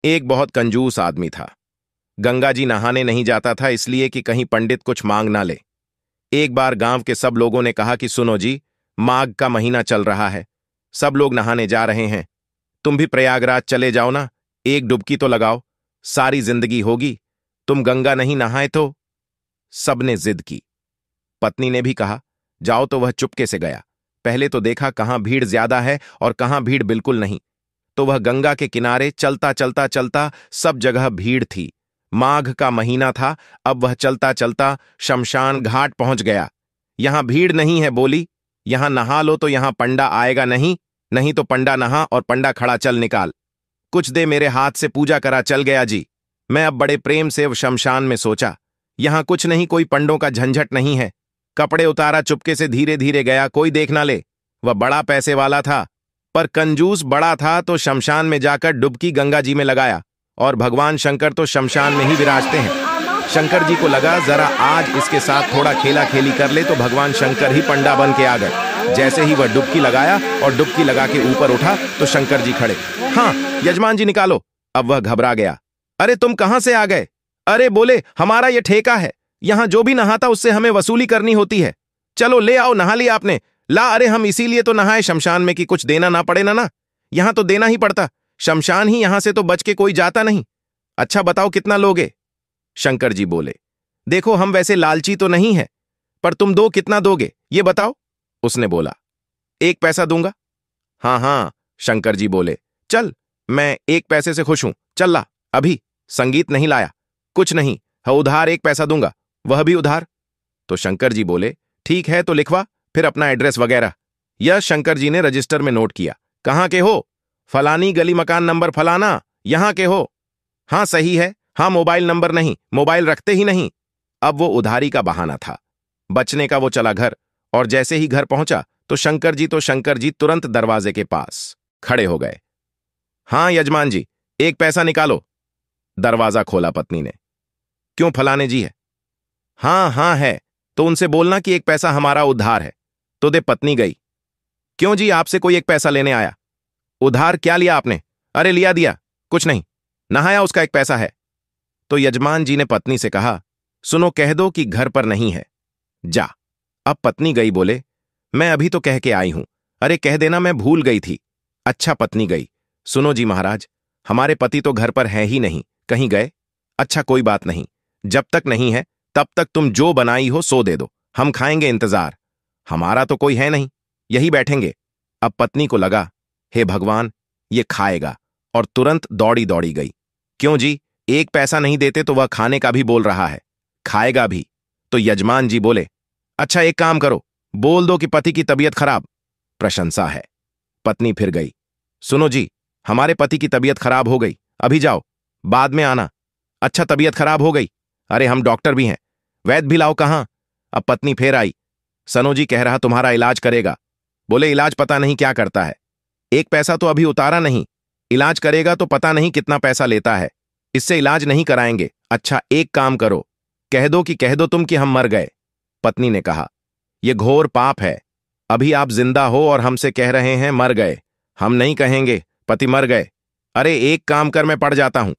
एक बहुत कंजूस आदमी था। गंगा जी नहाने नहीं जाता था इसलिए कि कहीं पंडित कुछ मांग ना ले। एक बार गांव के सब लोगों ने कहा कि सुनो जी, माघ का महीना चल रहा है, सब लोग नहाने जा रहे हैं, तुम भी प्रयागराज चले जाओ ना, एक डुबकी तो लगाओ, सारी जिंदगी होगी, तुम गंगा नहीं नहाए तो। सबने जिद की। पत्नी ने भी कहा जाओ, तो वह चुपके से गया। पहले तो देखा कहां भीड़ ज्यादा है और कहां भीड़ बिल्कुल नहीं। तो वह गंगा के किनारे चलता चलता चलता, सब जगह भीड़ थी। माघ का महीना था। अब वह चलता चलता शमशान घाट पहुंच गया। यहां भीड़ नहीं है बोली, यहां नहा लो तो यहां पंडा आएगा नहीं, नहीं तो पंडा नहा और पंडा खड़ा चल निकाल, कुछ दे मेरे हाथ से पूजा करा चल गया जी। मैं अब बड़े प्रेम से शमशान में सोचा, यहां कुछ नहीं, कोई पंडों का झंझट नहीं है। कपड़े उतारा, चुपके से धीरे धीरे गया, कोई देख ना ले। वह बड़ा पैसे वाला था, पर कंजूस बड़ा था, तो शमशान में जाकर डुबकी गंगा जी में लगाया। और भगवान शंकर तो शमशान में ही विराजते हैं। शंकर जी को लगा जरा आज इसके साथ थोड़ा खेला खेली कर ले, तो भगवान शंकर ही पंडा बन के आ गए। जैसे ही वह डुबकी लगाया और डुबकी लगा के ऊपर उठा तो शंकर जी खड़े। हाँ यजमान जी निकालो। अब वह घबरा गया। अरे तुम कहां से आ गए? अरे बोले हमारा ये ठेका है, यहां जो भी नहाता उससे हमें वसूली करनी होती है। चलो ले आओ, नहा लिया आपने? ला, अरे हम इसीलिए तो नहाए शमशान में कि कुछ देना ना पड़े ना। यहां तो देना ही पड़ता, शमशान ही, यहां से तो बच के कोई जाता नहीं। अच्छा बताओ कितना लोगे? शंकर जी बोले देखो हम वैसे लालची तो नहीं है, पर तुम दो कितना दोगे ये बताओ। उसने बोला 1 पैसा दूंगा। हाँ हाँ, शंकर जी बोले चल, मैं 1 पैसे से खुश हूं, चल ला। अभी संगीत नहीं लाया, कुछ नहीं, हाँ उधार 1 पैसा दूंगा, वह भी उधार। तो शंकर जी बोले ठीक है, तो लिखवा फिर अपना एड्रेस वगैरह। यह शंकर जी ने रजिस्टर में नोट किया। कहां के हो? फलानी गली, मकान नंबर फलाना, यहां के हो? हाँ सही है। हाँ मोबाइल नंबर नहीं, मोबाइल रखते ही नहीं। अब वो उधारी का बहाना था। बचने का वो चला घर, और जैसे ही घर पहुंचा तो शंकर जी तुरंत दरवाजे के पास खड़े हो गए। हाँ यजमान जी, 1 पैसा निकालो। दरवाजा खोला पत्नी ने। क्यों फलाने जी है? हाँ हाँ है, तो उनसे बोलना कि 1 पैसा हमारा उधार है। तो दे पत्नी गई। क्यों जी, आपसे कोई 1 पैसा लेने आया? उधार क्या लिया आपने? अरे लिया दिया, कुछ नहीं, नहाया उसका 1 पैसा है। तो यजमान जी ने पत्नी से कहा सुनो, कह दो कि घर पर नहीं है, जा। अब पत्नी गई, बोले मैं अभी तो कह के आई हूं। अरे कह देना मैं भूल गई थी। अच्छा पत्नी गई। सुनो जी महाराज, हमारे पति तो घर पर है ही नहीं, कहीं गए। अच्छा कोई बात नहीं, जब तक नहीं है तब तक तुम जो बनाई हो सो दे दो, हम खाएंगे, इंतजार। हमारा तो कोई है नहीं, यही बैठेंगे। अब पत्नी को लगा हे भगवान, ये खाएगा, और तुरंत दौड़ी दौड़ी गई। क्यों जी, 1 पैसा नहीं देते तो वह खाने का भी बोल रहा है, खाएगा भी। तो यजमान जी बोले अच्छा एक काम करो, बोल दो कि पति की तबीयत खराब। प्रशंसा है। पत्नी फिर गई। सुनो जी, हमारे पति की तबीयत खराब हो गई, अभी जाओ, बाद में आना। अच्छा तबीयत खराब हो गई? अरे हम डॉक्टर भी हैं, वैद्य भी लाओ। कहां? अब पत्नी फिर आई। सनो जी कह रहा तुम्हारा इलाज करेगा। बोले इलाज पता नहीं क्या करता है, 1 पैसा तो अभी उतारा नहीं, इलाज करेगा तो पता नहीं कितना पैसा लेता है, इससे इलाज नहीं कराएंगे। अच्छा एक काम करो, कह दो तुम कि हम मर गए। पत्नी ने कहा यह घोर पाप है, अभी आप जिंदा हो और हमसे कह रहे हैं मर गए। हम नहीं कहेंगे पति मर गए। अरे एक काम कर, मैं पड़ जाता हूं।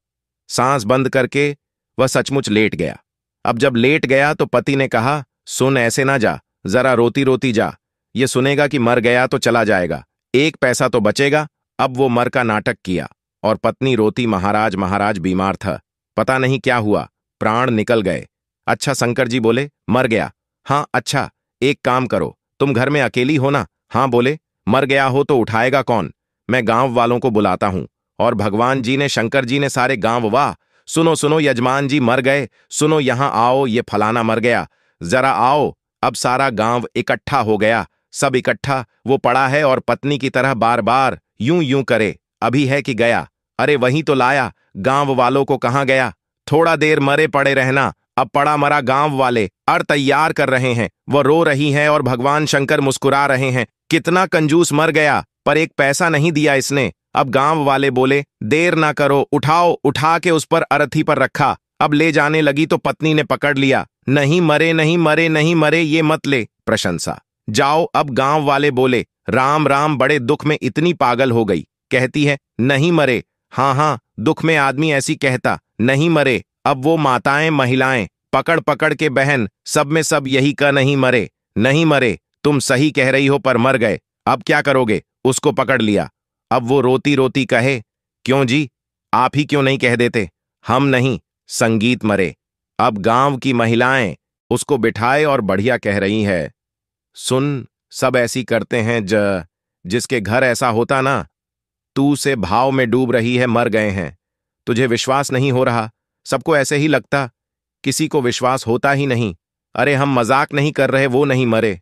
सांस बंद करके वह सचमुच लेट गया। अब जब लेट गया तो पति ने कहा सुन, ऐसे ना जा, जरा रोती रोती जा, ये सुनेगा कि मर गया तो चला जाएगा, 1 पैसा तो बचेगा। अब वो मर का नाटक किया और पत्नी रोती महाराज महाराज बीमार था, पता नहीं क्या हुआ, प्राण निकल गए। अच्छा शंकर जी बोले मर गया? हाँ। अच्छा एक काम करो, तुम घर में अकेली हो ना? हाँ। बोले मर गया हो तो उठाएगा कौन? मैं गांव वालों को बुलाता हूं। और भगवान जी ने, शंकर जी ने सारे गांव, वाह सुनो सुनो, यजमान जी मर गए, सुनो यहां आओ, ये फलाना मर गया, जरा आओ। अब सारा गांव इकट्ठा हो गया, सब इकट्ठा, वो पड़ा है और पत्नी की तरह बार बार यूं यूं करे, अभी है कि गया? अरे वहीं तो लाया, गांव वालों को कहां गया? थोड़ा देर मरे पड़े रहना, अब पड़ा मरा गांव वाले अर तैयार कर रहे हैं, वो रो रही हैं और भगवान शंकर मुस्कुरा रहे हैं, कितना कंजूस मर गया, पर 1 पैसा नहीं दिया इसने। अब गांव वाले बोले देर ना करो, उठाओ, उठा के उस पर अरथी पर रखा। अब ले जाने लगी तो पत्नी ने पकड़ लिया, नहीं मरे नहीं मरे नहीं मरे, ये मत ले। प्रशंसा। जाओ। अब गांव वाले बोले राम राम, बड़े दुख में इतनी पागल हो गई, कहती है नहीं मरे। हाँ हाँ, दुख में आदमी ऐसी कहता, नहीं मरे। अब वो माताएं महिलाएं पकड़ पकड़ के बहन सब में सब यही का नहीं मरे, नहीं मरे। तुम सही कह रही हो पर मर गए, अब क्या करोगे? उसको पकड़ लिया। अब वो रोती रोती कहे, क्यों जी, आप ही क्यों नहीं कह देते? हम नहीं, संगीत मरे। अब गांव की महिलाएं उसको बिठाए और बढ़िया कह रही है, सुन, सब ऐसी करते हैं जिसके घर ऐसा होता ना, तू से भाव में डूब रही है, मर गए हैं। तुझे विश्वास नहीं हो रहा, सबको ऐसे ही लगता, किसी को विश्वास होता ही नहीं। अरे हम मजाक नहीं कर रहे, वो नहीं मरे।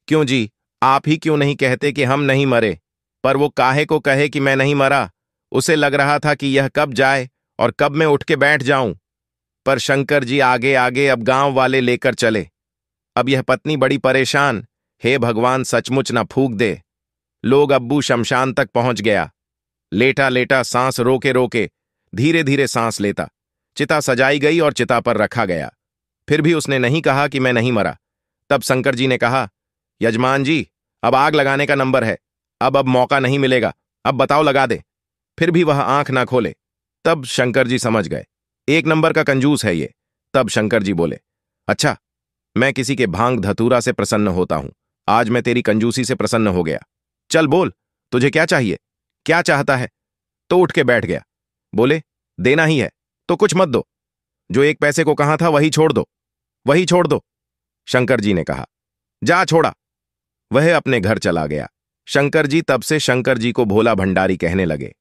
क्यों जी, आप ही क्यों नहीं कहते कि हम नहीं मरे? पर वो काहे को कहे कि मैं नहीं मरा? उसे लग रहा था कि यह कब जाए और कब मैं उठ के बैठ जाऊं। पर शंकर जी आगे आगे अब गांव वाले लेकर चले। अब यह पत्नी बड़ी परेशान, हे भगवान सचमुच ना फूंक दे। लोग अब्बू शमशान तक पहुंच गया। लेटा लेटा सांस रोके रोके धीरे धीरे सांस लेता। चिता सजाई गई और चिता पर रखा गया। फिर भी उसने नहीं कहा कि मैं नहीं मरा। तब शंकर जी ने कहा, यजमान जी, अब आग लगाने का नंबर है, अब मौका नहीं मिलेगा, अब बताओ लगा दे। फिर भी वह आंख ना खोले। तब शंकर जी समझ गए, एक नंबर का कंजूस है ये। तब शंकर जी बोले, अच्छा, मैं किसी के भांग धतूरा से प्रसन्न होता हूं, आज मैं तेरी कंजूसी से प्रसन्न हो गया। चल बोल, तुझे क्या चाहिए, क्या चाहता है? तो उठ के बैठ गया। बोले, देना ही है तो कुछ मत दो, जो एक पैसे को कहा था वही छोड़ दो, वही छोड़ दो। शंकर जी ने कहा, जा छोड़ा। वह अपने घर चला गया। शंकर जी तब से शंकर जी को भोला भंडारी कहने लगे।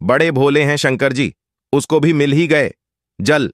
बड़े भोले हैं शंकर जी, उसको भी मिल ही गए जल।